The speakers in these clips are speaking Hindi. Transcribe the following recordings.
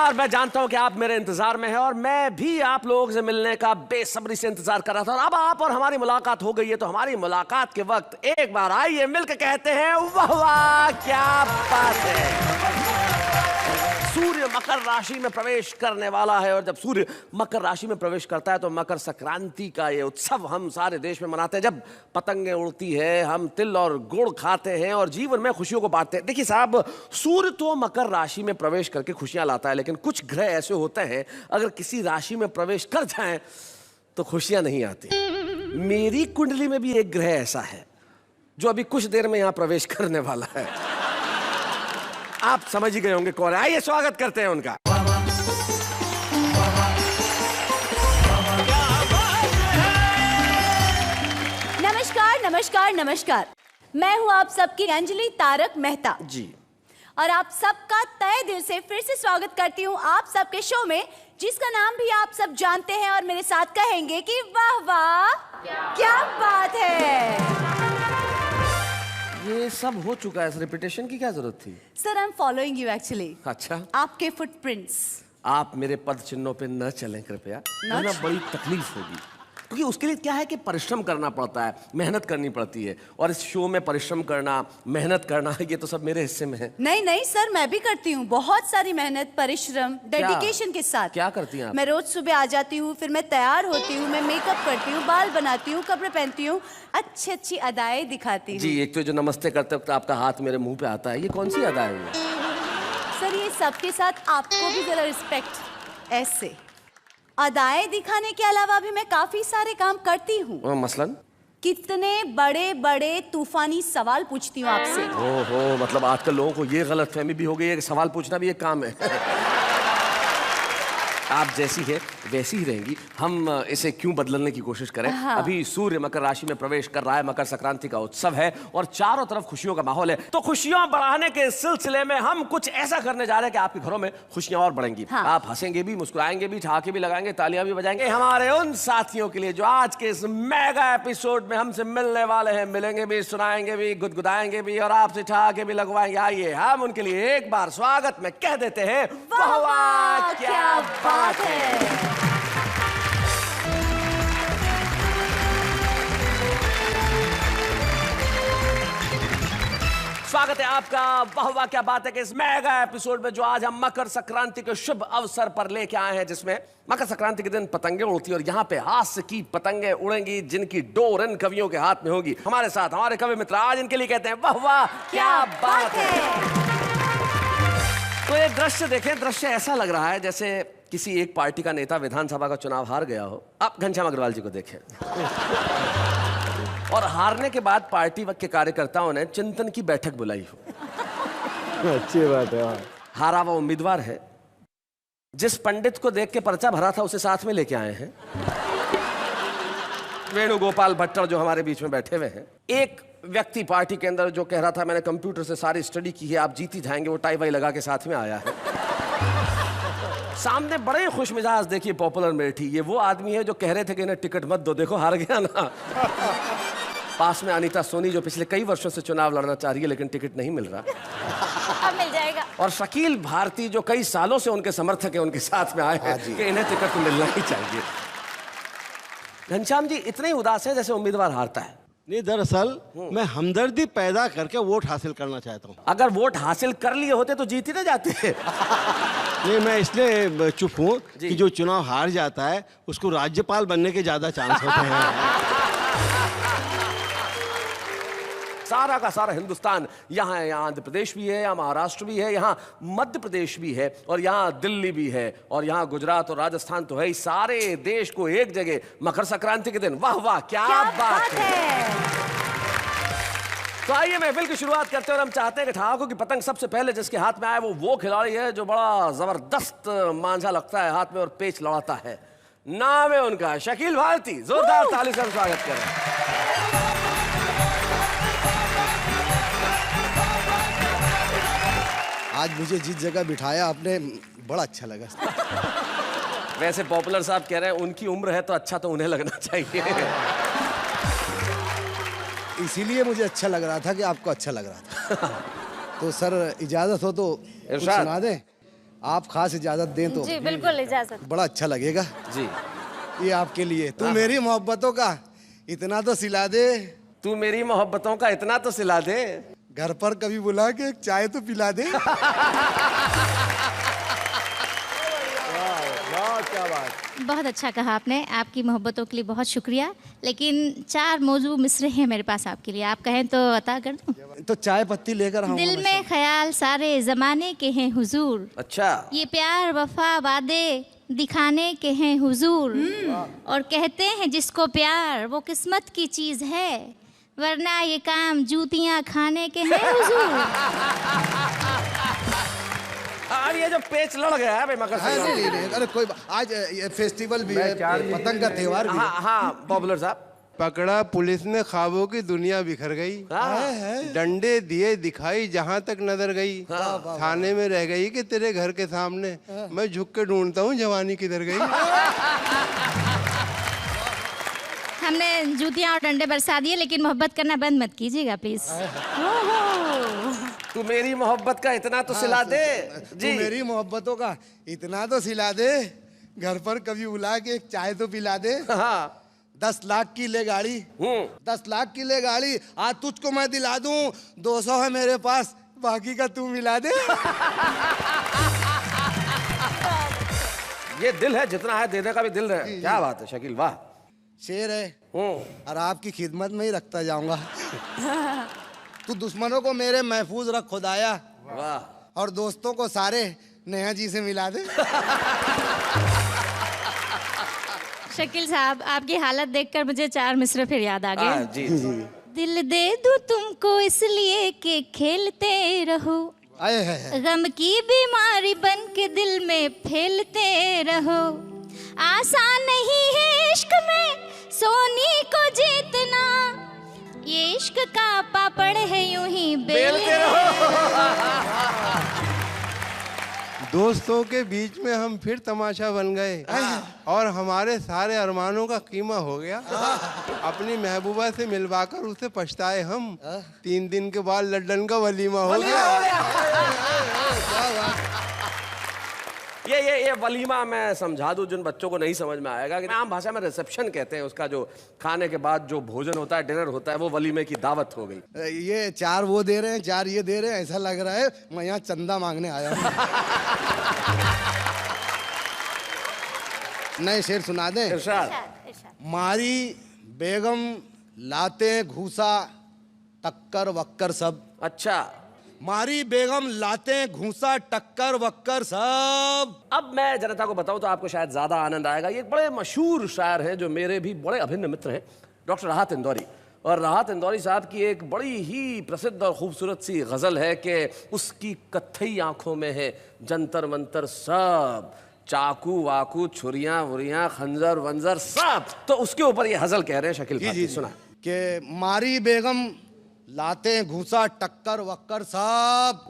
नमस्कार। मैं जानता हूं कि आप मेरे इंतजार में हैं और मैं भी आप लोगों से मिलने का बेसब्री से इंतजार कर रहा था। और अब आप और हमारी मुलाकात हो गई है, तो हमारी मुलाकात के वक्त एक बार आइए मिलकर कहते हैं वाह वाह क्या बात है। सूर्य मकर राशि में प्रवेश करने वाला है और जब सूर्य मकर राशि में प्रवेश करता है तो मकर संक्रांति का ये उत्सव हम सारे देश में मनाते हैं। जब पतंगें उड़ती है, हम तिल और गुड़ खाते हैं और जीवन में खुशियों को बांटते हैं। देखिए साहब, सूर्य तो मकर राशि में प्रवेश करके खुशियां लाता है, लेकिन कुछ ग्रह ऐसे होते हैं अगर किसी राशि में प्रवेश कर जाएं तो खुशियां नहीं आती। मेरी कुंडली में भी एक ग्रह ऐसा है जो अभी कुछ देर में यहां प्रवेश करने वाला है। आप समझ ही गए होंगे कौन है। आइए स्वागत करते हैं उनका। नमस्कार नमस्कार नमस्कार, मैं हूं आप सबकी अंजलि तारक मेहता जी, और आप सबका तहे दिल से फिर से स्वागत करती हूं आप सबके शो में, जिसका नाम भी आप सब जानते हैं और मेरे साथ कहेंगे कि वाह वाह क्या बात है। ये सब हो चुका है, रिपीटेशन की क्या जरूरत थी? Sir, I am following you actually. अच्छा, आपके फुटप्रिंट्स। आप मेरे पद चिन्हों पे न चलें कृपया, वरना बड़ी तकलीफ होगी। क्योंकि उसके लिए क्या है कि परिश्रम करना पड़ता है, मेहनत करनी पड़ती है, और इस शो में परिश्रम करना, मेहनत करना, ये तो सब मेरे हिस्से में है। नहीं नहीं सर, मैं भी करती हूँ बहुत सारी मेहनत, परिश्रम, डेडिकेशन के साथ। क्या करती हैं आप? मैं रोज सुबह आ जाती हूँ, फिर मैं तैयार होती हूँ, मैं मेकअप करती हूँ, बाल बनाती हूँ, कपड़े पहनती हूँ, अच्छी अच्छी अदाएं दिखाती हूँ। जी, एक तो जो नमस्ते करते वक्त आपका हाथ मेरे मुंह पे आता है, ये कौन सी अदा है? सर, ये सबके साथ आपको भी जरा रिस्पेक्ट। ऐसे अदाएं दिखाने के अलावा भी मैं काफी सारे काम करती हूँ। मसलन? कितने बड़े बड़े तूफानी सवाल पूछती हूँ आपसे। ओहो, मतलब आजकल लोगों को ये गलतफहमी भी हो गई है कि सवाल पूछना भी एक काम है। आप जैसी है वैसी ही रहेंगी, हम इसे क्यों बदलने की कोशिश करें। हाँ। अभी सूर्य मकर राशि में प्रवेश कर रहा है, मकर संक्रांति का उत्सव है और चारों तरफ खुशियों का माहौल है। तो खुशियां बढ़ाने के सिलसिले में हम कुछ ऐसा करने जा रहे हैं कि आपके घरों में खुशियां और बढ़ेंगी। हाँ। आप हंसेंगे भी, मुस्कुराएंगे भी, ठहाके भी लगाएंगे, तालियां भी बजाएंगे। हमारे उन साथियों के लिए जो आज के इस मेगा एपिसोड में हमसे मिलने वाले हैं, मिलेंगे भी, सुनाएंगे भी, गुदगुदाएंगे भी और आपसे ठहाके भी लगवाएंगे। आइए हम उनके लिए एक बार स्वागत में कह देते हैं वाह वाह क्या बात है। स्वागत है आपका वाह वाह क्या बात है कि इस मेगा एपिसोड में जो आज हम मकर संक्रांति के शुभ अवसर पर लेके आए हैं, जिसमें मकर संक्रांति के दिन पतंगे उड़ती और यहाँ पे हास्य की पतंगे उड़ेंगी जिनकी डोर इन कवियों के हाथ में होगी। हमारे साथ हमारे कवि मित्र आज इनके लिए कहते हैं वाह वाह क्या बात है। तो ये दृश्य देखें, दृश्य ऐसा लग रहा है जैसे किसी एक पार्टी का नेता विधानसभा का चुनाव हार गया हो। आप घनश्याम अग्रवाल जी को देखें और हारने के बाद पार्टी के कार्यकर्ताओं ने चिंतन की बैठक बुलाई हो। अच्छी बात है। हारा वो उम्मीदवार है, जिस पंडित को देख के पर्चा भरा था उसे साथ में लेके आए हैं। वेणुगोपाल भट्टर जो हमारे बीच में बैठे हुए हैं। एक व्यक्ति पार्टी के अंदर जो कह रहा था मैंने कंप्यूटर से सारी स्टडी की है, आप जीत ही जाएंगे, वो टाई वाई लगा के साथ में आया है। सामने बड़े खुश मिजाज देखिए पॉपुलर मेठी, ये वो आदमी है जो कह रहे थे कि इन्हें टिकट मत दो, देखो हार गया ना। पास में अनीता सोनी जो पिछले कई वर्षों से चुनाव लड़ना चाह रही है लेकिन टिकट नहीं मिल रहा। अब मिल जाएगा। और शकील भारती जो कई सालों से उनके समर्थक है, उनके साथ में आए हैं कि इन्हें टिकट तो मिलना ही चाहिए। घनश्याम जी इतने ही उदास है जैसे उम्मीदवार हारता है। नहीं, दरअसल मैं हमदर्दी पैदा करके वोट हासिल करना चाहता हूँ। अगर वोट हासिल कर लिए होते तो जीत ही ना जाते। नहीं, मैं इसलिए चुप हूँ कि जो चुनाव हार जाता है उसको राज्यपाल बनने के ज्यादा चांस होते हैं। सारा का सारा हिंदुस्तान यहाँ है, यहाँ आंध्र प्रदेश भी है, यहाँ महाराष्ट्र भी है, यहाँ मध्य प्रदेश भी है और यहाँ दिल्ली भी है और यहाँ गुजरात और राजस्थान तो है ही। सारे देश को एक जगह मकर संक्रांति के दिन वाह वाह क्या बात है। तो आइए महफिल की शुरुआत करते हैं और हम चाहते हैं कि ठहाकों की पतंग सबसे पहले जिसके हाथ में आए वो खिलाड़ी है जो बड़ा जबरदस्त मांझा लगता है हाथ में और पेच लड़ाता है। नाम है उनका शकील भारती। जोरदार ताली से हम स्वागत करें। आज मुझे जिस जगह बिठाया आपने बड़ा अच्छा लगा। वैसे पॉपुलर साहब कह रहे हैं उनकी उम्र है तो अच्छा तो उन्हें लगना चाहिए। इसीलिए मुझे अच्छा लग रहा था कि आपको अच्छा लग रहा था। तो सर इजाजत हो तो कुछ इरशाद। सुना दें। आप खास इजाजत दें तो जी बिल्कुल इजाजत। बड़ा अच्छा लगेगा। जी। ये आपके लिए। तू मेरी मोहब्बतों का इतना तो सिला दे, तू मेरी मोहब्बतों का इतना तो सिला दे, घर पर कभी बुला के एक चाय तो पिला दे। वाह क्या बात। बहुत अच्छा कहा आपने, आपकी मोहब्बतों के लिए बहुत शुक्रिया। लेकिन 4 मौजू मिसरे हैं मेरे पास आपके लिए, आप कहें तो अता कर दूं? तो चाय पत्ती लेकर आऊंगा दिल मैं में ख्याल सारे जमाने के हैं हुजूर, अच्छा। ये प्यार वफा वादे दिखाने के हैं हुजूर, और कहते हैं जिसको प्यार वो किस्मत की चीज है, वरना ये काम जूतियां खाने के हैं हुजूर। अब ये जो पेच लड़ गया है भाई मकर हाँ, संक्रांति। नहीं, अरे कोई आज ये फेस्टिवल भी है, पतंग का त्योहार भी है। हाँ हाँ पॉपुलर साहब। पकड़ा पुलिस ने, ख्वाबों की दुनिया बिखर गई, डंडे दिए दिखाई जहाँ तक नजर गई, थाने में रह गई कि तेरे घर के सामने, मैं झुक के ढूंढता हूँ जवानी किधर गई। हमने जूतियां और डंडे बरसा दिए, लेकिन मोहब्बत करना बंद मत कीजिएगा प्लीज। तू मेरी मोहब्बत का इतना तो सिला दे। तू मेरी मोहब्बतों का इतना तो सिला दे, घर पर कभी बुला के एक चाय तो पिला दे। हाँ 10 लाख की ले गाड़ी, 10 लाख की ले गाड़ी, आज तुझको मैं दिला दूं, 200 है मेरे पास, बाकी का तू मिला दे। ये दिल है, जितना है देने का भी दिल है। क्या बात है शकील, वाह। शेर है और आपकी खिदमत में ही रखता जाऊंगा। तू दुश्मनों को मेरे महफूज रख खुदाया, वाह। और दोस्तों को सारे नेहा जी से मिला दे। शकील साहब, आपकी हालत देखकर मुझे 4 मिसरे फिर याद आ गए। जी जी। दिल दे दूं तुमको इसलिए कि खेलते रहो, आए है गम की बीमारी बन के दिल में फैलते रहो, आसान नहीं है इश्क में सोनी को जीतना, ये इश्क का पापड़ है यूं ही बेलते रहो। दोस्तों के बीच में हम फिर तमाशा बन गए और हमारे सारे अरमानों का कीमा हो गया। अपनी महबूबा से मिलवाकर उसे पछताए हम, 3 दिन के बाद लड्डन का वलीमा हो गया। ये वलीमा मैं समझा दूं जिन बच्चों को नहीं समझ में आएगा कि आम भाषा में रिसेप्शन कहते हैं उसका, जो खाने के बाद जो भोजन होता है, डिनर होता है, वो वलीमे की दावत हो गई। ये 4 वो दे रहे हैं, 4 ये दे रहे हैं, ऐसा लग रहा है मैं यहाँ चंदा मांगने आया हूँ। नए शेर सुना दें? इरशाद। मारी बेगम लाते घूसा टक्कर वक्कर सब। अच्छा, मारी बेगम लाते घूसा टक्कर वक्कर सब। अब मैं जनता को बताऊं तो आपको शायद ज्यादा आनंद आएगा। ये एक बड़े मशहूर शायर हैं जो मेरे भी बड़े अभिन्न मित्र हैं, डॉक्टर राहत इंदौरी। और राहत इंदौरी साहब की एक बड़ी ही प्रसिद्ध और खूबसूरत सी गजल है कि उसकी कत्थई आंखों में है जंतर मंतर सब, चाकू वाकू छुरियां वुरियां खंजर वंजर सब। तो उसके ऊपर ये गजल कह रहे हैं शकील भाई, सुना कि मारी बेगम लाते घूसा टक्कर वक्कर सब,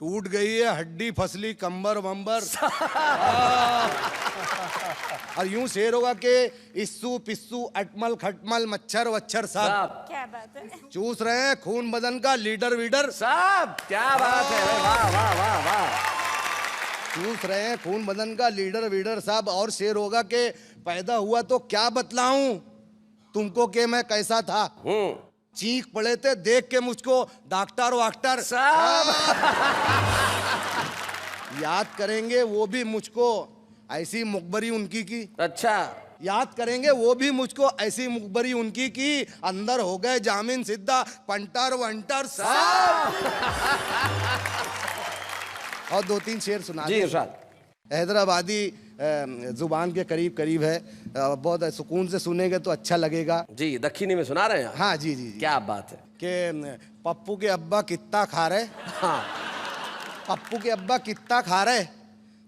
टूट गई है हड्डी फसली कंबर वंबर। और यूं शेर होगा कि इस्सू पिस्सू अटमल खटमल मच्छर वच्छर सब। क्या बात है। चूस रहे हैं खून बदन का लीडर वीडर सब। क्या बात है, वाह वाह वाह वाह। चूस रहे हैं खून बदन का लीडर वीडर साहब। और शेर होगा कि पैदा हुआ तो क्या बतलाऊं तुमको कि मैं कैसा था, चीख पड़े थे देख के मुझको डॉक्टर वाक्टर सब। याद करेंगे वो भी मुझको ऐसी मुखबरी उनकी की। अच्छा, याद करेंगे वो भी मुझको ऐसी मुखबरी उनकी की, अंदर हो गए जामिन सिद्धा पंटर वंटर सब। और 2-3 शेर सुना जी इरशाद। हैदराबादी जुबान के करीब करीब है, बहुत सुकून से सुनेंगे तो अच्छा लगेगा। जी दक्षिणी में सुना रहे हैं। हाँ जी जी, जी। क्या बात है कि पप्पू के अब्बा कितना खा रहे। हाँ, पप्पू के अब्बा कितना खा रहे,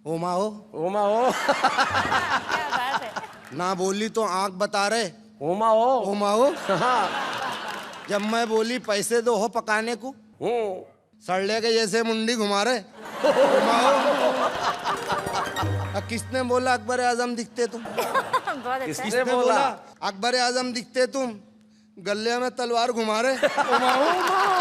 ओमा हो ओमा हो। क्या बात है। ना बोली तो आंख बता रहे, ओमा हो। ओमा हो। हाँ। जब मैं बोली पैसे दो हो पकाने को, सड़ले के जैसे मुंडी घुमा रहे, ओमा हो। किसने बोला अकबर आजम दिखते तुम? बहुत अच्छा। किसने बोला? अकबर आजम दिखते तुम, गले में तलवार घुमा रहे, ओमा हो, ओमा हो।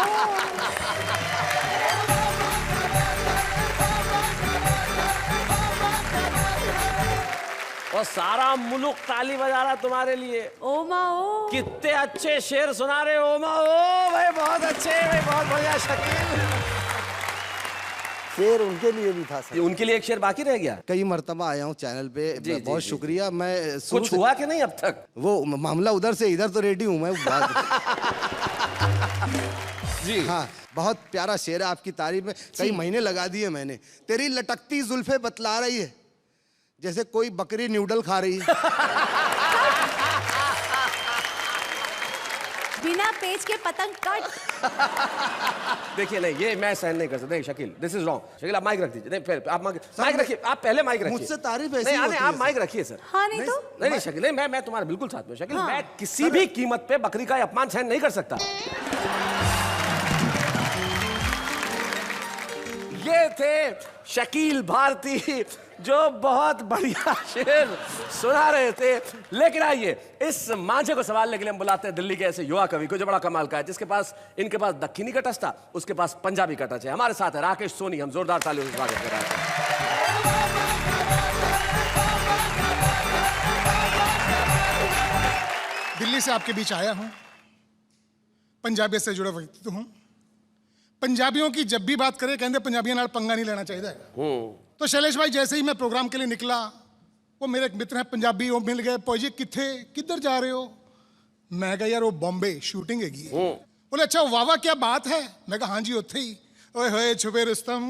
और सारा मुल्क ताली बजा रहा तुम्हारे लिए। ओ माँ ओ। कितने अच्छे शेर सुना रहे हो माँ ओ भाई, बहुत अच्छे भाई, बहुत बढ़िया शकील। शेर उनके लिए भी था सर। उनके लिए एक शेर बाकी रह गया। कई मर्तबा आया हूँ चैनल पे, बहुत शुक्रिया। मैं कुछ हुआ कि नहीं अब तक? वो मामला उधर से इधर तो रेडी हूँ मैं जी हाँ, बहुत प्यारा शेर है, आपकी तारीफ में कई महीने लगा दिए मैंने। तेरी लटकती जुल्फे बतला रही है जैसे कोई बकरी न्यूडल खा रही है। बिना पेच के पतंग कट। देखिए नहीं, ये मैं सहन नहीं कर सकता। नहीं Shakeel, this is wrong. Shakeel आप माइक रख दीजिए। नहीं फिर आप माइक रखिए, आप पहले माइक रखिए। मुझसे तारीफ ऐसी नहीं, होती है आप सर। माइक रखिए सर। हाँ नहीं तो नहीं शकील, नहीं मैं तुम्हारे बिल्कुल साथ में। शकील मैं किसी भी कीमत पे बकरी का अपमान सहन नहीं कर सकता। ये थे शकील भारती जो बहुत बढ़िया शेर सुना रहे थे। लेकिन आइए इस मांझे को संभालने के लिए हम बुलाते हैं दिल्ली के ऐसे युवा कवि को जो बड़ा कमाल का है, जिसके पास इनके पास दक्षिणी का टच था, उसके पास पंजाबी का टच है। हमारे साथ है राकेश सोनी। हम जोरदार तालियों से स्वागत कर रहे हैं। दिल्ली से आपके बीच आया हूं, पंजाबी से जुड़ा व्यक्ति हूं। पंजाबियों की जब भी बात करें कहते पंजाबियों नाल पंगा नहीं लेना चाहिए। तो शैलेश भाई जैसे ही मैं प्रोग्राम के लिए निकला, वो मेरे एक मित्र हैं पंजाबी, वो मिल गए। पौजी किधर जा रहे हो? मैं कहा यार वो बॉम्बे शूटिंग हैगी। बोले अच्छा वाह वाह क्या बात है। मैं कहा हाँ जी उत्थे ही। ओए होए छुपे रुस्तम।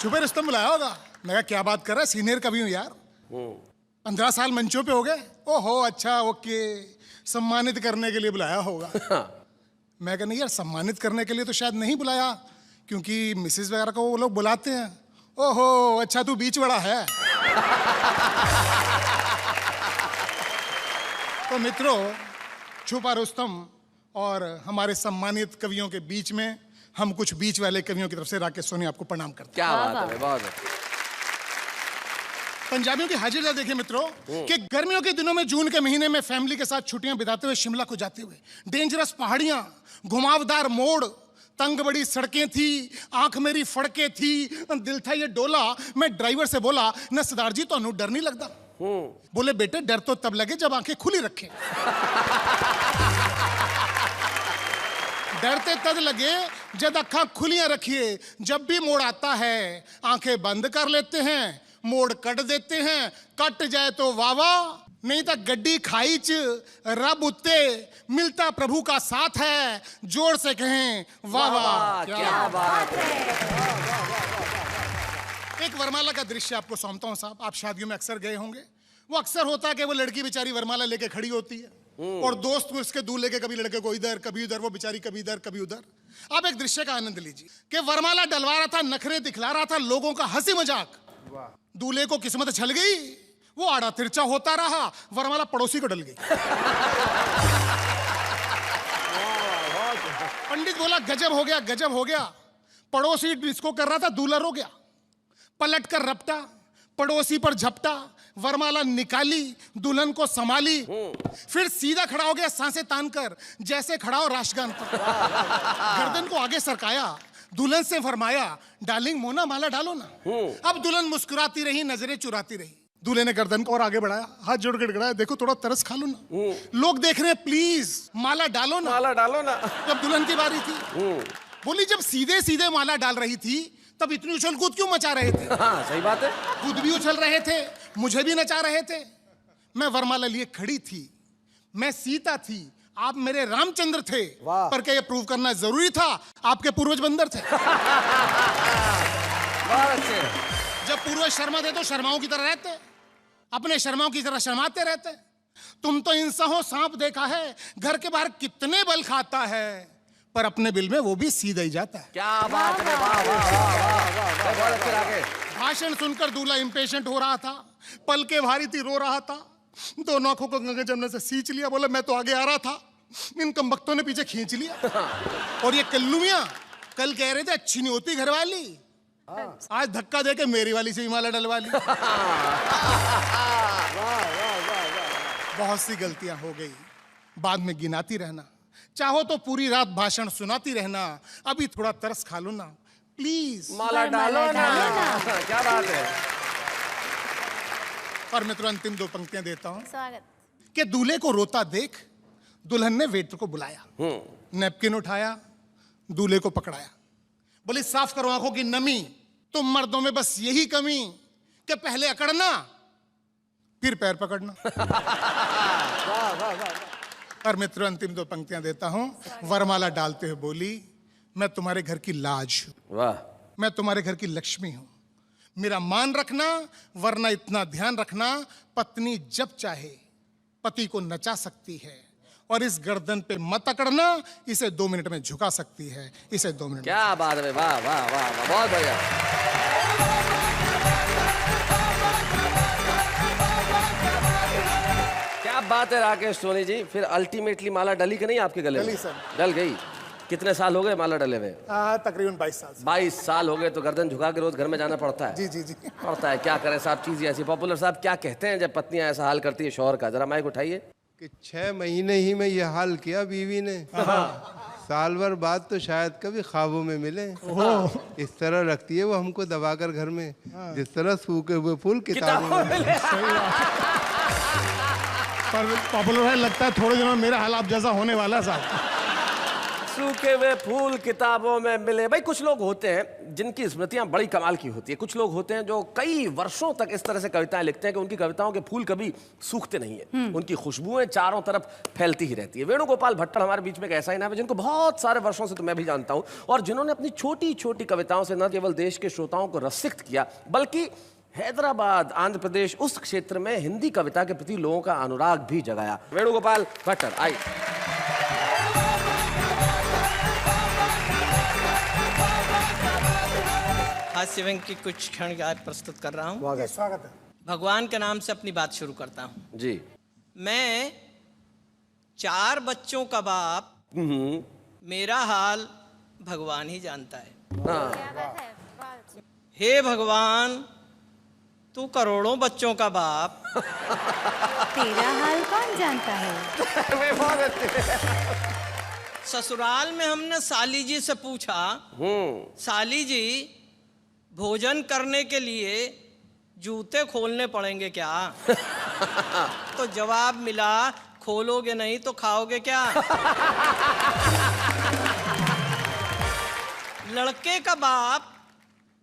छुपे रुस्तम बुलाया होगा। मैं कहा क्या बात कर रहा है, सीनियर कवि हूँ यार, 15 साल मंचों पे हो गए। ओहो अच्छा ओके, सम्मानित करने के लिए बुलाया होगा। मैं कहा नहीं यार, सम्मानित करने के लिए तो शायद नहीं बुलाया, क्योंकि मिसेस वगैरह को वो लोग बुलाते हैं। ओहो अच्छा तू बीच बड़ा है। तो मित्रों, छुपा रुस्तम और हमारे सम्मानित कवियों के बीच में हम कुछ बीच वाले कवियों की तरफ से राकेश सोनी आपको प्रणाम करते हैं। क्या बात है, बहुत है। पंजाबियों की हाजिर देखिए मित्रों कि गर्मियों के दिनों में जून के महीने में फैमिली के साथ छुट्टियां बिताते हुए शिमला को जाते हुए, डेंजरस पहाड़ियां, घुमावदार मोड़, तंग बड़ी सड़कें थी, आंख मेरी फड़के थी, दिल था ये डोला। मैं ड्राइवर से बोला न सरदार जी तो डर नहीं लगता। बोले बेटे डर तो तब लगे जब आंखें खुली रखे। डरते तद लगे जब अखा खुलियां रखिए। जब भी मोड़ आता है आंखें बंद कर लेते हैं, मोड़ कट देते हैं। कट जाए तो वावा, नहीं तो गड्डी खाई च रब उत्ते, मिलता प्रभु का साथ है। जोर से कहें वाह वाह क्या बात है। एक वरमाला का दृश्य आपको सौंपता हूं साहब। आप शादियों में अक्सर गए होंगे। वो अक्सर होता है कि वो लड़की बेचारी वरमाला लेके खड़ी होती है और दोस्त उसके दूल्हे लेके कभी लड़के को इधर कभी उधर, वो बेचारी कभी इधर कभी उधर। आप एक दृश्य का आनंद लीजिए कि वरमाला डलवा रहा था, नखरे दिखला रहा था, लोगों का हंसी मजाक। दूल्हे को किस्मत छल गई, वो आड़ा तिरछा होता रहा, वरमाला पड़ोसी को डल गई। पंडित बोला गजब हो गया, गजब हो गया। पड़ोसी डिस्को कर रहा था, दूल्हा रो गया। पलट कर रपटा, पड़ोसी पर झपटा, वरमाला निकाली, दुल्हन को संभाली, फिर सीधा खड़ा हो गया सांसें तान कर, जैसे खड़ा हो राष्ट्रगान पर। गर्दन को आगे सरकाया, दुल्हन से फरमाया डार्लिंग मोना माला डालो ना। अब दुल्हन मुस्कुराती रही, नजरें चुराती रही। दूल्हे ने गर्दन को और आगे बढ़ाया, हाथ जोड़ के गिड़गिड़ाया, देखो थोड़ा तरस खा लो ना, लोग देख रहे हैं, प्लीज माला डालो ना, माला डालो ना। जब दुल्हन की बारी थी बोली जब सीधे सीधे माला डाल रही थी तब इतनी उछल कूद क्यों मचा रहे थे? हाँ सही बात है। खुद भी उछल रहे थे, मुझे भी नचा रहे थे। मैं वरमाला लिए खड़ी थी, मैं सीता थी, आप मेरे रामचंद्र थे। पर क्या ये प्रूव करना जरूरी था आपके पूर्वज बंदर थे? बहुत अच्छे। जब पूर्वज शर्मा थे तो शर्माओं की तरह रहते, अपने शर्माओं की तरह शर्माते रहते। तुम तो इंसानों सांप देखा है, घर के बाहर कितने बल खाता है, पर अपने बिल में वो भी सीधा ही जाता है। क्या बात है, वाह वाह वाह, बहुत अच्छे राकेश। भाषण सुनकर दूल्हा इंपेशेंट हो रहा था, पल के भारी थी, रो रहा था, दोनों आंखों को गंगे जमने से सींच लिया। बोला मैं तो आगे आ रहा था, इन कमबख्तों ने पीछे खींच लिया। और ये कल्लुमियां कल कह रहे थे अच्छी नहीं होती घरवाली, आज धक्का देके मेरी वाली से हिमालय डलवा ली। बहुत सी गलतियां हो गई, बाद में गिनाती रहना। चाहो तो पूरी रात भाषण सुनाती रहना, अभी थोड़ा तरस खा लो ना प्लीज, माला डालो ना। क्या बात है। और मित्रों अंतिम 2 पंक्तियां देता हूं स्वागत। कि दूल्हे को रोता देख दुल्हन ने वेटर को बुलाया, नैपकिन उठाया, दूल्हे को पकड़ाया, बोले साफ करो आंखों की नमी, तुम मर्दों में बस यही कमी कि पहले अकड़ना फिर पैर पकड़ना। और मित्रों अंतिम 2 पंक्तियां देता हूं। वरमाला डालते हुए बोली, मैं तुम्हारे घर की लाज हूं, वाह, मैं तुम्हारे घर की लक्ष्मी हूं, मेरा मान रखना, वरना इतना ध्यान रखना, पत्नी जब चाहे पति को नचा सकती है, और इस गर्दन पे मत अकड़ना, इसे 2 मिनट में झुका सकती है, इसे 2 मिनट। क्या बात है, वाह वाह वाह वाह, बहुत बढ़िया। क्या बात है राकेश सोनी जी। फिर अल्टीमेटली माला डली कि नहीं आपके गले में? डली सर। डल गई। कितने साल हो गए माला डले हुए? तकरीबन 22 साल से। 22 साल हो गए। तो गर्दन झुका के रोज घर में जाना पड़ता है? जी जी जी। पड़ता है, क्या करें साहब, चीज ऐसी। पॉपुलर साहब क्या कहते हैं जब पत्नियां ऐसा हाल करती है शौहर का? जरा माइक उठाइए। कि 6 महीने ही में ये हाल किया बीवी ने, साल भर बाद तो शायद कभी ख्वाबों में मिले। इस तरह रखती है वो हमको दबाकर घर में, जिस तरह सूखे हुए फूल किताबों में। पर पॉपुलर है, लगता है थोड़े दिनों में मेरा हाल आप जैसा होने वाला है साहब। सूखे हुए फूल किताबों में मिले। भाई कुछ लोग होते हैं जिनकी स्मृतियां बड़ी कमाल की होती है। कुछ लोग होते हैं जो कई वर्षों तक इस तरह से कविताएं लिखते हैं कि उनकी कविताओं के फूल कभी सूखते नहीं है, उनकी खुशबुएं चारों तरफ फैलती ही रहती है। वेणुगोपाल भट्टर हमारे बीच में एक ऐसा ही नाम है जिनको बहुत सारे वर्षों से तो मैं भी जानता हूं, और जिन्होंने अपनी छोटी छोटी कविताओं से न केवल देश के श्रोताओं को रसिक्त किया, बल्कि हैदराबाद, आंध्र प्रदेश, उस क्षेत्र में हिंदी कविता के प्रति लोगों का अनुराग भी जगाया। वेणुगोपाल भट्टर, आइए। हास्य व्यंग की कुछ क्षण आज प्रस्तुत कर रहा हूँ। स्वागत है। भगवान के नाम से अपनी बात शुरू करता हूँ। जी। मैं 4 बच्चों का बाप, मेरा हाल भगवान ही जानता है। हे भगवान, तू करोड़ों बच्चों का बाप, तेरा हाल कौन जानता है? ससुराल में हमने साली जी से पूछा, साली जी भोजन करने के लिए जूते खोलने पड़ेंगे क्या? तो जवाब मिला, खोलोगे नहीं तो खाओगे क्या? लड़के का बाप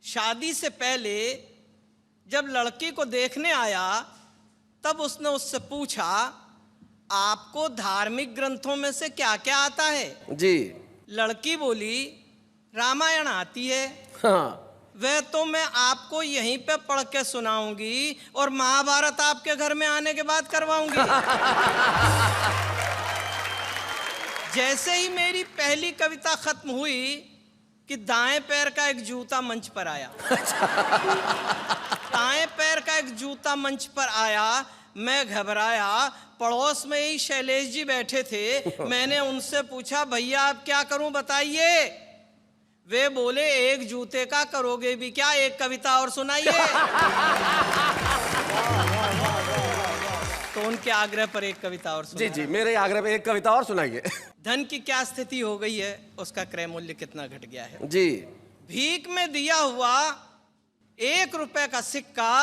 शादी से पहले जब लड़की को देखने आया तब उसने उससे पूछा, आपको धार्मिक ग्रंथों में से क्या क्या आता है? जी। लड़की बोली, रामायण आती है। हाँ। वह तो मैं आपको यहीं पे पढ़ के सुनाऊंगी और महाभारत आपके घर में आने के बाद करवाऊंगी। जैसे ही मेरी पहली कविता खत्म हुई कि दाएं पैर का एक जूता मंच पर आया। दाएं पैर का एक जूता मंच पर आया, मैं घबराया। पड़ोस में ही शैलेश जी बैठे थे। मैंने उनसे पूछा, भैया अब क्या करूं बताइए? वे बोले, एक जूते का करोगे भी क्या, एक कविता और सुनाइए। तो उनके आग्रह पर एक कविता और जी जी, मेरे आग्रह पे एक कविता और सुनाइए। धन की क्या स्थिति हो गई है, उसका क्रय मूल्य कितना घट गया है। जी। भीख में दिया हुआ 1 रुपए का सिक्का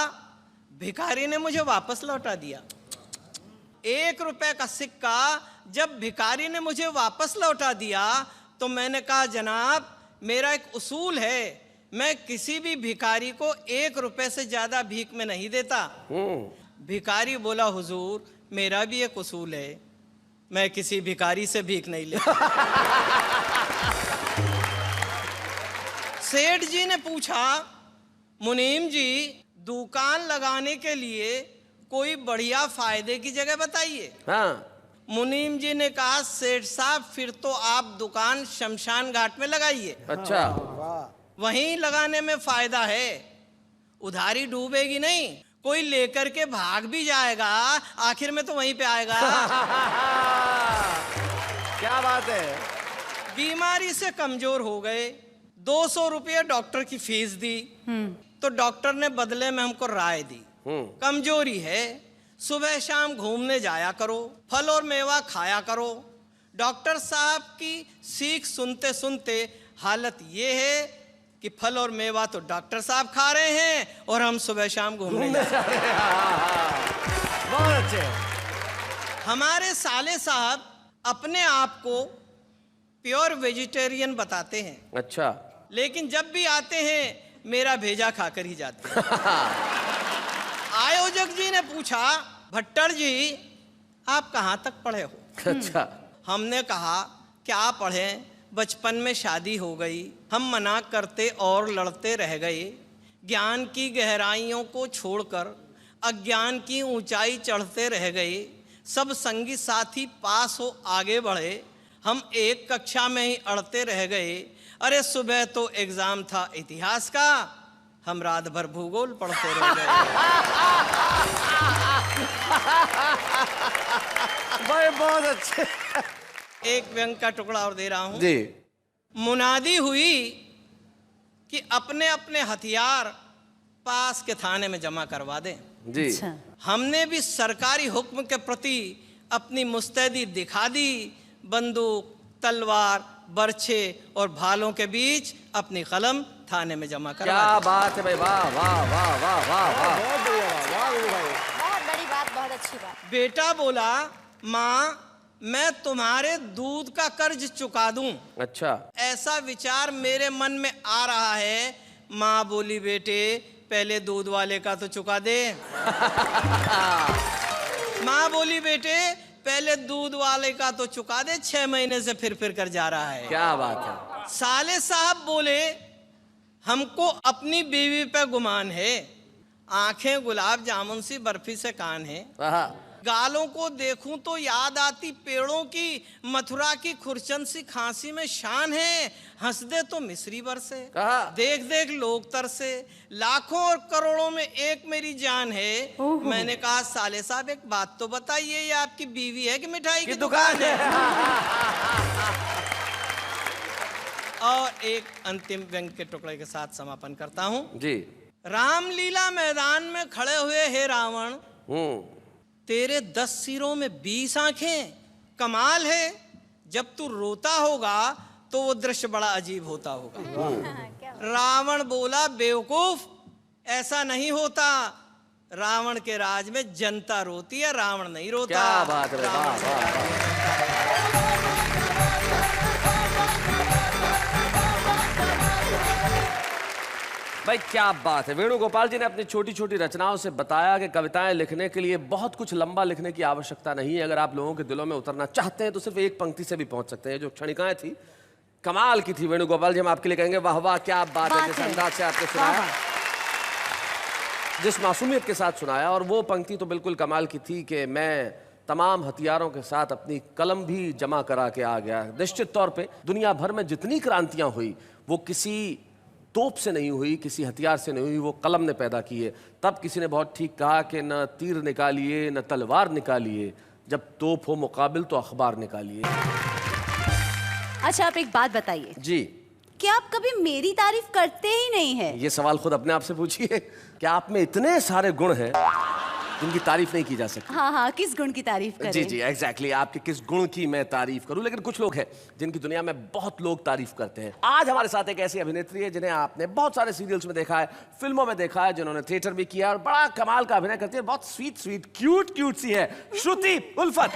भिखारी ने मुझे वापस लौटा दिया। 1 रुपए का सिक्का जब भिखारी ने मुझे वापस लौटा दिया तो मैंने कहा, जनाब मेरा एक उसूल है, मैं किसी भी भिखारी को 1 रुपए से ज्यादा भीख में नहीं देता। भिखारी बोला, हुजूर मेरा भी एक उसूल है, मैं किसी भिखारी से भीख नहीं लेता। सेठ जी ने पूछा, मुनीम जी दुकान लगाने के लिए कोई बढ़िया फायदे की जगह बताइए। हाँ। मुनीम जी ने कहा, सेठ साहब फिर तो आप दुकान शमशान घाट में लगाइए। अच्छा। वहीं लगाने में फायदा है, उधारी डूबेगी नहीं, कोई लेकर के भाग भी जाएगा, आखिर में तो वहीं पे आएगा। क्या बात है। बीमारी से कमजोर हो गए, 200 रुपये डॉक्टर की फीस दी। तो डॉक्टर ने बदले में हमको राय दी, कमजोरी है, सुबह शाम घूमने जाया करो, फल और मेवा खाया करो। डॉक्टर साहब की सीख सुनते सुनते हालत ये है कि फल और मेवा तो डॉक्टर साहब खा रहे हैं और हम सुबह शाम घूमने जा रहे हैं। बहुत अच्छे। हमारे साले साहब अपने आप को प्योर वेजिटेरियन बताते हैं, अच्छा, लेकिन जब भी आते हैं मेरा भेजा खाकर ही जाते हैं। आयोजक जी ने पूछा, भट्टर जी आप कहाँ तक पढ़े हो? अच्छा। हमने कहा क्या पढ़ें, बचपन में शादी हो गई, हम मना करते और लड़ते रह गए, ज्ञान की गहराइयों को छोड़कर अज्ञान की ऊंचाई चढ़ते रह गए, सब संगी साथी पास हो आगे बढ़े, हम एक कक्षा में ही अड़ते रह गए, अरे सुबह तो एग्जाम था इतिहास का, हम रात भर भूगोल पढ़ते रह गए। भाई बहुत अच्छे। एक व्यंग का टुकड़ा और दे रहा हूं जी। मुनादी हुई कि अपने अपने हथियार पास के थाने में जमा करवा दें। जी। अच्छा। हमने भी सरकारी हुक्म के प्रति अपनी मुस्तैदी दिखा दी, बंदूक, तलवार, बर्छे और भालों के बीच अपनी कलम थाने में जमा करवा क्या दी। बात है भाई, वाह वाह वाह वाह वाह वाह। बहुत बड़ी बात, बहुत अच्छी बात। बेटा बोला, माँ मैं तुम्हारे दूध का कर्ज चुका दूं। अच्छा। ऐसा विचार मेरे मन में आ रहा है। माँ बोली, बेटे पहले दूध वाले का तो चुका दे। माँ बोली, बेटे पहले दूध वाले का तो चुका दे, 6 महीने से फिर कर जा रहा है। क्या बात है। साले साहब बोले, हमको अपनी बीवी पे गुमान है, आंखें गुलाब जामुन सी बर्फी से कान है, गालों को देखूं तो याद आती पेड़ों की, मथुरा की खुरचन सी खांसी में शान है, हंस दे तो मिस्री बरसे, देख देख लोग तरसे, लाखों और करोड़ों में एक मेरी जान है। मैंने कहा साले साहब एक बात तो बताइए, ये आपकी बीवी है कि मिठाई की दुकान है? और एक अंतिम व्यंग के टुकड़े के साथ समापन करता हूं जी। रामलीला मैदान में खड़े हुए हे रावण, तेरे 10 सिरों में 20 आंखें, कमाल है, जब तू रोता होगा तो वो दृश्य बड़ा अजीब होता होगा। रावण बोला, बेवकूफ ऐसा नहीं होता, रावण के राज में जनता रोती है, रावण नहीं रोता। क्या बात है, वाह वाह। भाई क्या बात है। वेणुगोपाल जी ने अपनी छोटी छोटी रचनाओं से बताया कि कविताएं लिखने के लिए बहुत कुछ लंबा लिखने की आवश्यकता नहीं है। अगर आप लोगों के दिलों में उतरना चाहते हैं तो सिर्फ एक पंक्ति से भी पहुंच सकते हैं। जो क्षणिकाएं थी कमाल की थी वेणुगोपाल जी, हम आपके लिए कहेंगे वाह वाह क्या बात है। जिस अंदाज से आपने सुनाया, जिस मासूमियत के साथ सुनाया, और वो पंक्ति तो बिल्कुल कमाल की थी कि मैं तमाम हथियारों के साथ अपनी कलम भी जमा करा के आ गया। निश्चित तौर पे दुनिया भर में जितनी क्रांतियां हुई वो किसी तोप से नहीं हुई, किसी हथियार से नहीं हुई, वो कलम ने पैदा की है। तब किसी ने बहुत ठीक कहा कि न तीर निकालिए न तलवार निकालिए, जब तोप हो मुकाबिल तो अखबार निकालिए। अच्छा आप एक बात बताइए जी, क्या आप कभी मेरी तारीफ करते ही नहीं है? ये सवाल खुद अपने आप से पूछिए। क्या आप में इतने सारे गुण हैं जिनकी तारीफ नहीं की जा सकती? हाँ हाँ, किस गुण की तारीफ करें? जी जी एग्जैक्टली, आपके किस गुण की मैं तारीफ करूं? लेकिन कुछ लोग हैं जिनकी दुनिया में बहुत लोग तारीफ करते हैं। आज हमारे साथ एक ऐसी अभिनेत्री है जिन्हें आपने बहुत सारे सीरियल्स में देखा है, फिल्मों में देखा है, जिन्होंने थिएटर भी किया और बड़ा कमाल का अभिनय करती है। बहुत स्वीट स्वीट क्यूट क्यूट सी है श्रुति उल्फत।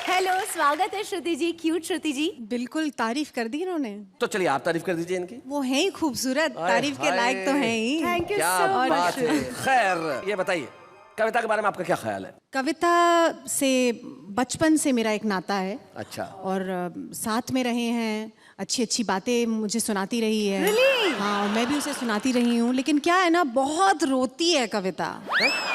हेलो, स्वागत है श्रुति जी, क्यूट श्रुति जी। बिल्कुल तारीफ कर दी इन्होंने। तो चलिए आप तारीफ कर दीजिए इनकी। वो हैं ही खूबसूरत, तारीफ के लायक तो हैं ही। थैंक यू क्या सो बात मच। है। खैर ये बताइए कविता के बारे में आपका क्या ख्याल है? कविता से बचपन से मेरा एक नाता है। अच्छा। और साथ में रहे हैं, अच्छी अच्छी बातें मुझे सुनाती रही है। Really? हाँ, मैं भी उसे सुनाती रही हूँ। लेकिन क्या है ना, बहुत रोती है कविता,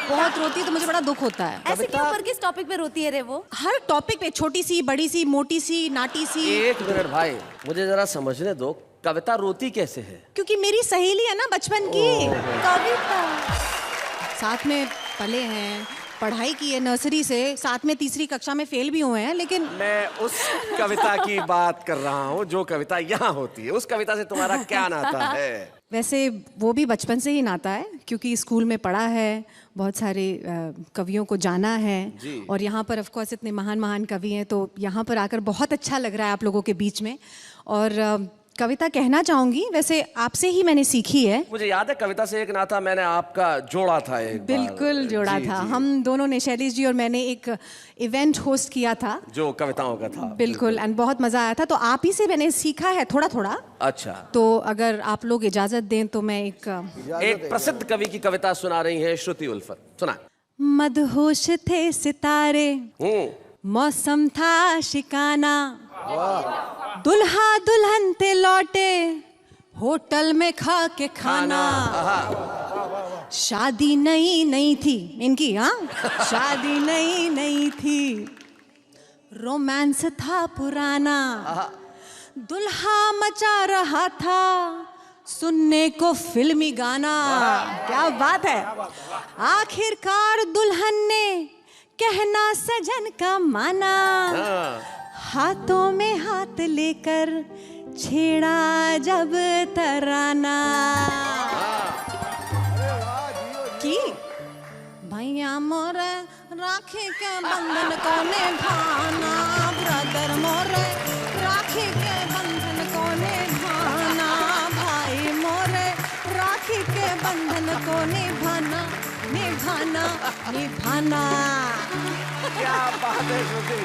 बहुत रोती है, तो मुझे बड़ा दुख होता है। ऐसे क्यों पर किस टॉपिक पे रोती है रे वो? हर टॉपिक पे, छोटी सी, बड़ी सी, मोटी सी, नाटी सी। एक मिनट भाई, मुझे जरा समझने दो, कविता रोती कैसे है? क्योंकि मेरी सहेली है ना बचपन की। कविता साथ में पले हैं, पढ़ाई की है नर्सरी से, साथ में तीसरी कक्षा में फेल भी हुए हैं, लेकिन मैं उस कविता की बात कर रहा हूँ जो कविता यहाँ होती है। उस कविता से तुम्हारा क्या नाता है? वैसे वो भी बचपन से ही नाता है, क्योंकि स्कूल में पढ़ा है, बहुत सारे कवियों को जाना है, और यहाँ पर ऑफ कोर्स इतने महान महान कवि हैं, तो यहाँ पर आकर बहुत अच्छा लग रहा है आप लोगों के बीच में। और कविता कहना चाहूंगी, वैसे आपसे ही मैंने सीखी है। मुझे याद है कविता से एक नाता मैंने आपका जोड़ा था एक बिल्कुल बार। जोड़ा था। हम दोनों ने, शैलेश जी और मैंने, एक इवेंट होस्ट किया था जो कविताओं का था। बिल्कुल, एंड बहुत मजा आया था। तो आप ही से मैंने सीखा है थोड़ा थोड़ा। अच्छा, तो अगर आप लोग इजाजत दें तो मैं एक प्रसिद्ध कवि की कविता सुना रही है श्रुति उल्फत, सुना। मदहोश थे सितारे, मौसम था शिकाना, दुल्हा दुल्हन थे लौटे, होटल में खा के खाना। शादी नई नई थी इनकी, हाँ शादी नई नई थी, रोमांस था पुराना, दुल्हा मचा रहा था सुनने को फिल्मी गाना। क्या बात है। आखिरकार दुल्हन ने कहना सजन का माना, हाथों में हाथ लेकर छेड़ा जब तराना की भैया मोरे राखी के बंधन को निभाना, ब्रदर मोरे राखी के बंधन को निभाना, भाई मोरे राखी के बंधन को निभाना निभाना निभाना। क्या बात है श्रुति,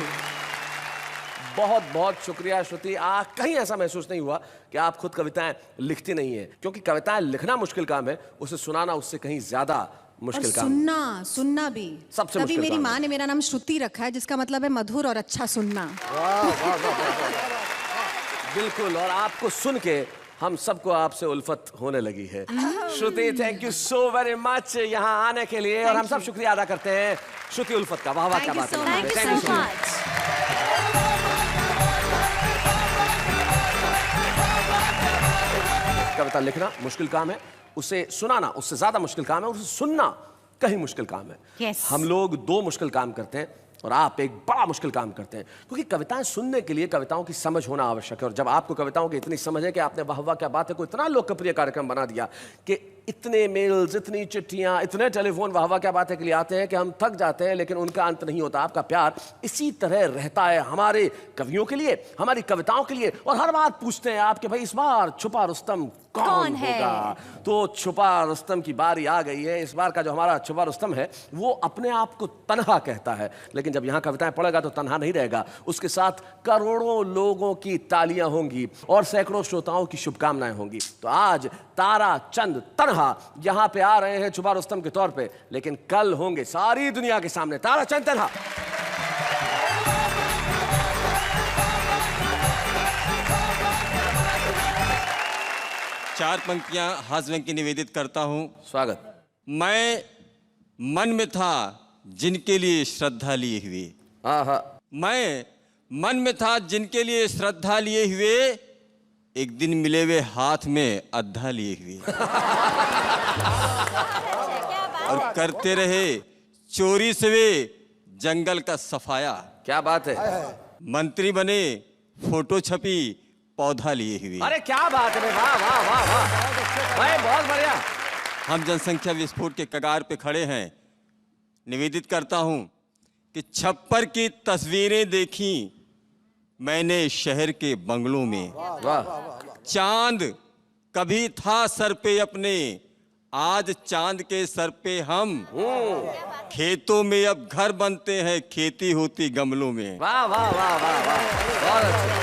बहुत बहुत शुक्रिया श्रुति। कहीं ऐसा महसूस नहीं हुआ कि आप खुद कविताएं लिखती नहीं है, क्योंकि कविताएं लिखना मुश्किल काम है, उसे सुनाना उससे कहीं ज्यादा मुश्किल काम। सुनना भी सबसे तभी मुश्किल मेरी काम माँ ने मेरा नाम श्रुति रखा है, जिसका मतलब है मधुर और अच्छा सुनना। बिल्कुल, और आपको सुन के हम सबको आपसे उल्फत होने लगी है। Shruti, thank you so very much यहाँ आने के लिए, और हम सब शुक्रिया अदा करते हैं श्रुति उल्फत का। वाह वाह, क्या बात है। Thank you so much. कविता लिखना मुश्किल काम है, उसे सुनाना उससे ज्यादा मुश्किल काम है, उसे सुनना कहीं मुश्किल काम है। Yes. हम लोग दो मुश्किल काम करते हैं और आप एक बड़ा मुश्किल काम करते हैं, क्योंकि कविताएं सुनने के लिए कविताओं की समझ होना आवश्यक है। और जब आपको कविताओं की इतनी समझ है कि आपने वाह वाह क्या बात है को इतना लोकप्रिय कार्यक्रम बना दिया कि इतने मेल्स, इतनी चिट्ठियां, इतने टेलीफोन वाह वाह क्या बात है के लिए आते हैं कि हम थक जाते हैं, लेकिन उनका अंत नहीं होता। आपका प्यार इसी तरह रहता है हमारे कवियों के लिए, हमारी कविताओं के लिए, और हर बार पूछते हैं आप कि भाई इस बार छुपा रुस्तम कौन होगा। तो छुपा रुस्तम की बारी आ गई है। इस बार का जो हमारा छुपा रुस्तम है वो अपने आप को तन्हा कहता है, लेकिन जब यहाँ कविताएं पढ़ेगा तो तन्हा नहीं रहेगा, उसके साथ करोड़ों लोगों की तालियां होंगी और सैकड़ों श्रोताओं की शुभकामनाएं होंगी। तो आज तारा चंद तन्हा यहाँ पे आ रहे हैं छुपा रुस्तम के तौर पे, लेकिन कल होंगे सारी दुनिया के सामने तारा चंद तन्हा। चार पंक्तियां हाजवें की निवेदित करता हूं। स्वागत। मैं मन में था जिनके लिए श्रद्धा लिए हुए, मैं मन में था जिनके लिए श्रद्धा लिए हुए, एक दिन मिले हुए हाथ में अद्धा लिए हुए और करते रहे चोरी से वे जंगल का सफाया। क्या बात है। मंत्री बने, फोटो छपी, पौधा लिए हुए। अरे क्या बात है, वाह वाह वाह वाह, भाई बहुत बढ़िया। हम जनसंख्या विस्फोट के कगार पे खड़े हैं। निवेदित करता हूं कि छप्पर की तस्वीरें देखी मैंने शहर के बंगलों में। चांद कभी था सर पे अपने, आज चांद के सर पे हम। खेतों में अब घर बनते हैं, खेती होती गमलों में। वाह वाह वाह वाह वाह, बहुत अच्छा,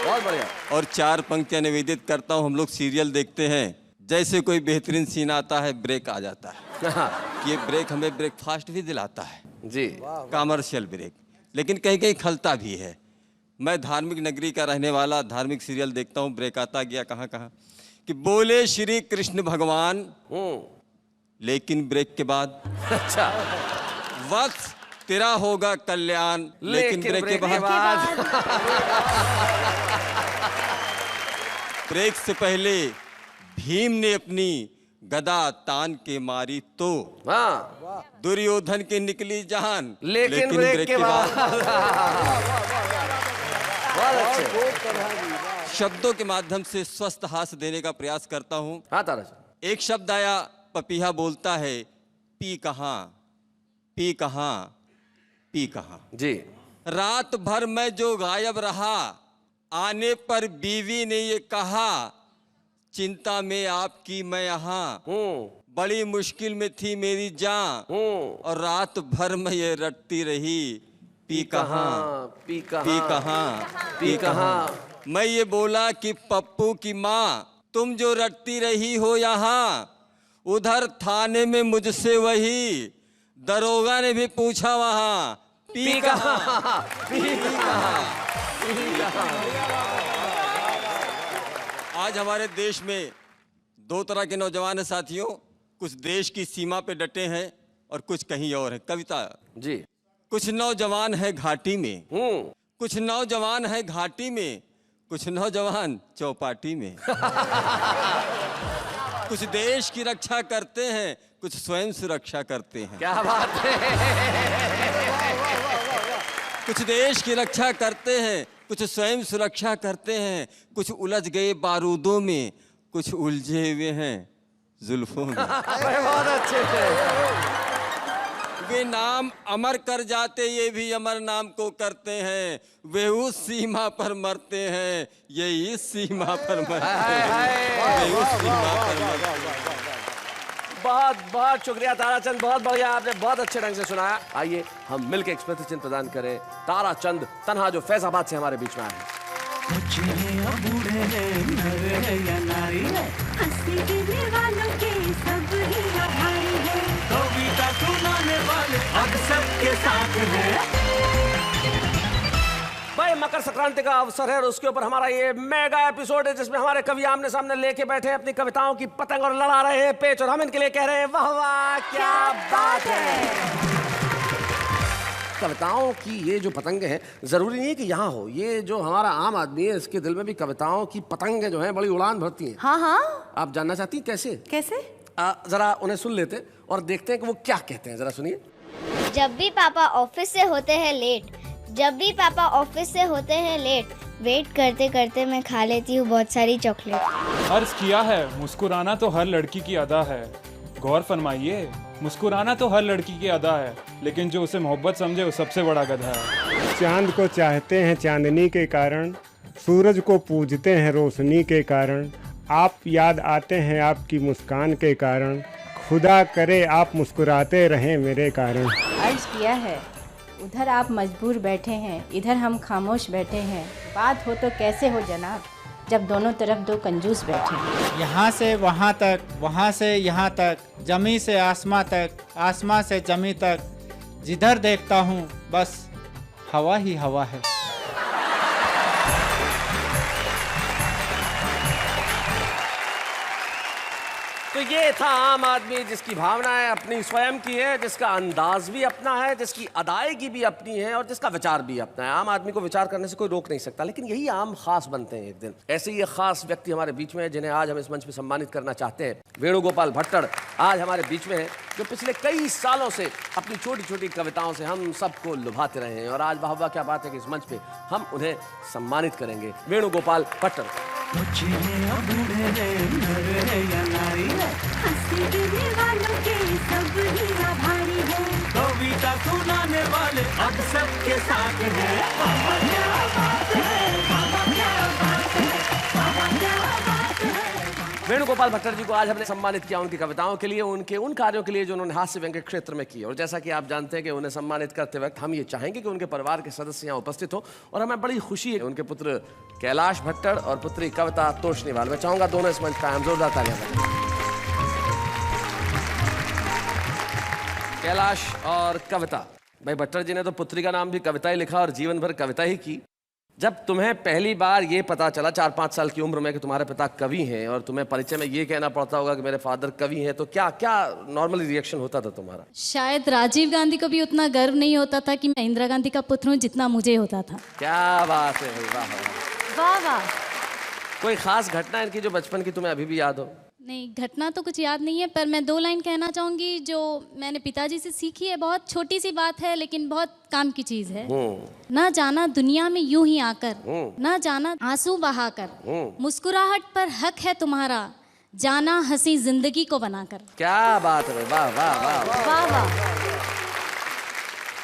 बहुत बढ़िया। और चार पंक्तियां निवेदित करता हूं। हम लोग सीरियल देखते हैं, जैसे कोई बेहतरीन सीन आता है ब्रेक आ जाता है। ये ब्रेक हमें ब्रेकफास्ट भी दिलाता है जी, कमर्शियल ब्रेक, लेकिन कहीं कहीं खलता भी है। मैं धार्मिक नगरी का रहने वाला, धार्मिक सीरियल देखता हूँ, ब्रेक आता गया कहाँ कहाँ कि बोले श्री कृष्ण भगवान, लेकिन ब्रेक के बाद अच्छा वत्स तेरा होगा कल्याण, लेकिन ब्रेक के बाद ब्रेक से पहले भीम ने अपनी गदा तान के मारी तो हाँ, दुर्योधन की निकली जान, लेकिन ब्रेक के बाद। बहुत अच्छे। शब्दों के माध्यम से स्वस्थ हास्य देने का प्रयास करता हूँ। हाँ ताराचंद। एक शब्द आया, पपीहा बोलता है, पी कहाँ, पी कहाँ, पी कहाँ। जी। रात भर मैं जो गायब रहा, आने पर बीवी ने ये कहा, चिंता में आपकी मैं यहाँ, बड़ी मुश्किल में थी मेरी जान, और रात भर मैं ये रटती रही, पी कहाँ, पी कहाँ, पी कहाँ, पी कहाँ। मैं ये बोला कि पप्पू की माँ, तुम जो रटती रही हो यहाँ, उधर थाने में मुझसे वही दरोगा ने भी पूछा वहाँ, पी कहाँ, पी कहाँ, पी कहाँ। आज हमारे देश में दो तरह के नौजवान हैं साथियों, कुछ देश की सीमा पे डटे हैं और कुछ कहीं और हैं। कविता जी। कुछ नौजवान है घाटी में, कुछ नौजवान है घाटी में, कुछ नौजवान चौपाटी में। कुछ देश की रक्षा करते हैं, कुछ स्वयं सुरक्षा करते हैं। क्या बात है। कुछ देश की रक्षा करते हैं, कुछ स्वयं सुरक्षा करते हैं, कुछ उलझ गए बारूदों में, कुछ उलझे हुए हैं जुल्फों में। बहुत अच्छे थे। वे नाम अमर कर जाते, ये भी अमर नाम को करते हैं, वे उस सीमा पर मरते हैं, ये इस सीमा पर मरते हैं, वे उस सीमा पर मरते हैं। बहुत बहुत शुक्रिया ताराचंद, बहुत बढ़िया, आपने बहुत अच्छे ढंग से सुनाया। आइए हम मिलकर एक स्मृति चिन्ह प्रदान करें ताराचंद तन्हा, जो फैजाबाद से हमारे बीच में आए हैं। भाई मकर संक्रांति का अवसर है और उसके ऊपर हमारा ये मेगा एपिसोड है, जिसमें हमारे कवि आमने सामने लेके बैठे हैं अपनी कविताओं की पतंग और लड़ा रहे हैं पेच, और हम इनके लिए कह रहे हैं वाह वाह क्या बात है। कविताओं की ये जो पतंगे हैं, जरूरी नहीं है कि यहाँ हो, ये जो हमारा आम आदमी है इसके दिल में भी कविताओं की पतंगे जो हैं बड़ी उड़ान भरती हैं। हाँ हाँ। आप जानना चाहती हैं कैसे? कैसे? जरा उन्हें सुन लेते और देखते हैं कि वो क्या कहते हैं, जरा सुनिए। जब भी पापा ऑफिस से होते हैं लेट, जब भी पापा ऑफिस से होते हैं लेट, वेट करते करते मैं खा लेती हूँ बहुत सारी चॉकलेट। अर्ज किया है मुस्कुराना तो हर लड़की की अदा है, गौर फरमाइए मुस्कुराना तो हर लड़की की अदा है, लेकिन जो उसे मोहब्बत समझे वो सबसे बड़ा गधा है। चांद को चाहते हैं चांदनी के कारण, सूरज को पूजते हैं रोशनी के कारण, आप याद आते हैं आपकी मुस्कान के कारण, खुदा करे आप मुस्कुराते रहें मेरे कारण। अर्ज किया है उधर आप मजबूर बैठे हैं, इधर हम खामोश बैठे हैं, बात हो तो कैसे हो जनाब, जब दोनों तरफ दो कंजूस बैठे हैं। यहाँ से वहाँ तक, वहाँ से यहाँ तक, जमी से आसमां तक, आसमां से जमी तक, जिधर देखता हूँ बस हवा ही हवा है। तो ये था आम आदमी, जिसकी भावनाएं अपनी स्वयं की है, जिसका अंदाज भी अपना है, जिसकी अदायगी भी अपनी है और जिसका विचार भी अपना है। आम आदमी को विचार करने से कोई रोक नहीं सकता, लेकिन यही आम खास बनते हैं एक दिन। ऐसे ही एक खास व्यक्ति हमारे बीच में है, जिन्हें आज हम इस मंच पर सम्मानित करना चाहते हैं। वेणुगोपाल भट्टड़ आज हमारे बीच में है, जो पिछले कई सालों से अपनी छोटी छोटी कविताओं से हम सबको लुभाते रहे हैं, और आज वाह वाह क्या बात है कि इस मंच पे हम उन्हें सम्मानित करेंगे। वेणुगोपाल भट्टड़। कविता सुनाने वाले अब सबके साथ वेणुगोपाल भट्टड़ जी को आज हमने सम्मानित किया उनकी कविताओं के लिए, उनके उन कार्यों के लिए जो उन्होंने हास्य व्यंग्य क्षेत्र में किए। और जैसा कि आप जानते हैं कि उन्हें सम्मानित करते वक्त हम ये चाहेंगे कि उनके परिवार के सदस्य यहाँ उपस्थित हो, और हमें बड़ी खुशी है उनके पुत्र कैलाश भट्टड़ और पुत्री कविता तोषनीवाल। मैं चाहूंगा दोनों इस मंच पर आए, जोरदार तालियां बजाएं। कैलाश और कविता। भाई भट्टड़ जी ने तो पुत्री का नाम भी कविता ही लिखा और जीवन भर कविता ही की। जब तुम्हें पहली बार ये पता चला 4-5 साल की उम्र में कि तुम्हारे पिता कवि हैं, और तुम्हें परिचय में ये कहना पड़ता होगा कि मेरे फादर कवि हैं, तो क्या क्या नॉर्मली रिएक्शन होता था तुम्हारा? शायद राजीव गांधी को भी उतना गर्व नहीं होता था कि मैं इंदिरा गांधी का पुत्र हूँ जितना मुझे होता था। क्या बात है, वाह वाह वाह। कोई खास घटना इनकी जो बचपन की तुम्हें अभी भी याद हो? नहीं, घटना तो कुछ याद नहीं है, पर मैं 2 लाइन कहना चाहूंगी जो मैंने पिताजी से सीखी है। बहुत छोटी सी बात है लेकिन बहुत काम की चीज है। ना जाना दुनिया में यूं ही आकर, ना जाना आंसू बहाकर, मुस्कुराहट पर हक है तुम्हारा, जाना हंसी जिंदगी को बनाकर। क्या बात है, वाह वाह वाह वाह वाह।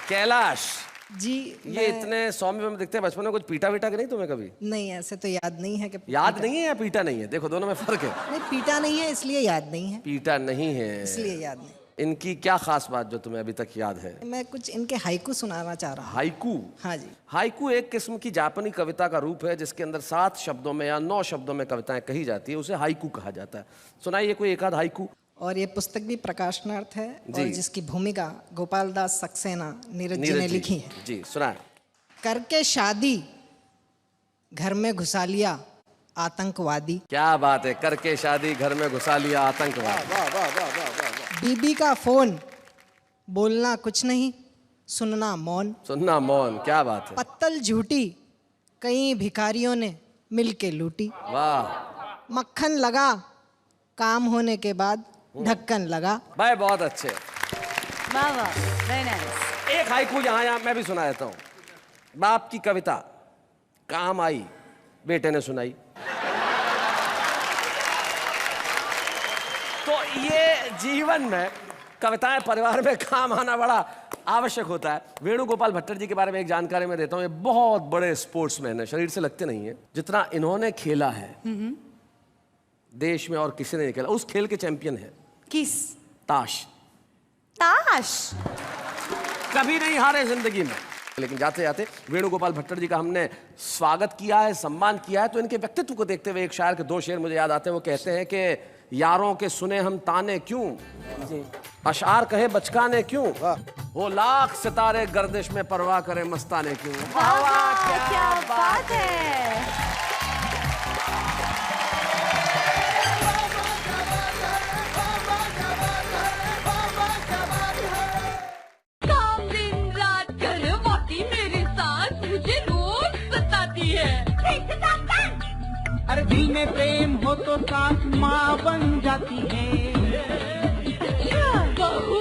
कैलाश जी, ये इतने सौम्य में दिखते हैं, बचपन में कुछ पीटा वीटा के नहीं तुम्हें कभी? नहीं, ऐसे तो याद नहीं है कि याद नहीं है या पीटा नहीं है? देखो दोनों में फर्क है। नहीं, पीटा नहीं है इसलिए याद नहीं है। पीटा नहीं है इसलिए याद नहीं। इनकी क्या खास बात जो तुम्हें अभी तक याद है? मैं कुछ इनके हाइकू सुनाना चाह रहा हूँ। हाइकू? हाँ जी। हाइकू एक किस्म की जापानी कविता का रूप है जिसके अंदर 7 शब्दों में या 9 शब्दों में कविताएं कही जाती है, उसे हाइकू कहा जाता है। सुनाइए कोई एक आध हाइकू। और ये पुस्तक भी प्रकाशनार्थ है और जिसकी भूमिका गोपाल दास सक्सेना नीरज जी ने लिखी है। जी सुनाए। करके शादी घर में घुसा लिया आतंकवादी। क्या बात है, करके शादी घर में घुसा लिया आतंकवादी। बीबी का फोन बोलना कुछ नहीं, सुनना मौन। सुनना मौन, क्या बात है। पत्तल झूठी कई भिखारियों ने मिलके लूटी। वाह। मक्खन लगा काम होने के बाद ढक्कन लगा। भाई बहुत अच्छे। वाह वाह, वेरी नाइस। एक हाइकू यहाँ मैं भी सुना देता हूँ। बाप की कविता काम आई, बेटे ने सुनाई। तो ये जीवन में कविताएं परिवार में काम आना बड़ा आवश्यक होता है। वेणुगोपाल भट्टर जी के बारे में एक जानकारी मैं देता हूँ। ये बहुत बड़े स्पोर्ट्समैन है, शरीर से लगते नहीं है। जितना इन्होंने खेला है देश में और किसी ने नहीं खेला। उस खेल के चैंपियन है। किस? ताश। ताश कभी नहीं हारे जिंदगी में। लेकिन जाते जाते वेणुगोपाल भट्टर जी का हमने स्वागत किया है, सम्मान किया है, तो इनके व्यक्तित्व को देखते हुए एक शायर के 2 शेर मुझे याद आते हैं। वो कहते हैं कि यारों के सुने हम ताने क्यों, अशार कहे बचकाने क्यों, वो लाख सितारे गर्दिश में परवाह करे मस्ताने क्यों। वाह वाह, क्या बात है। अरे दिल में प्रेम हो तो सास माँ बन जाती है। बहू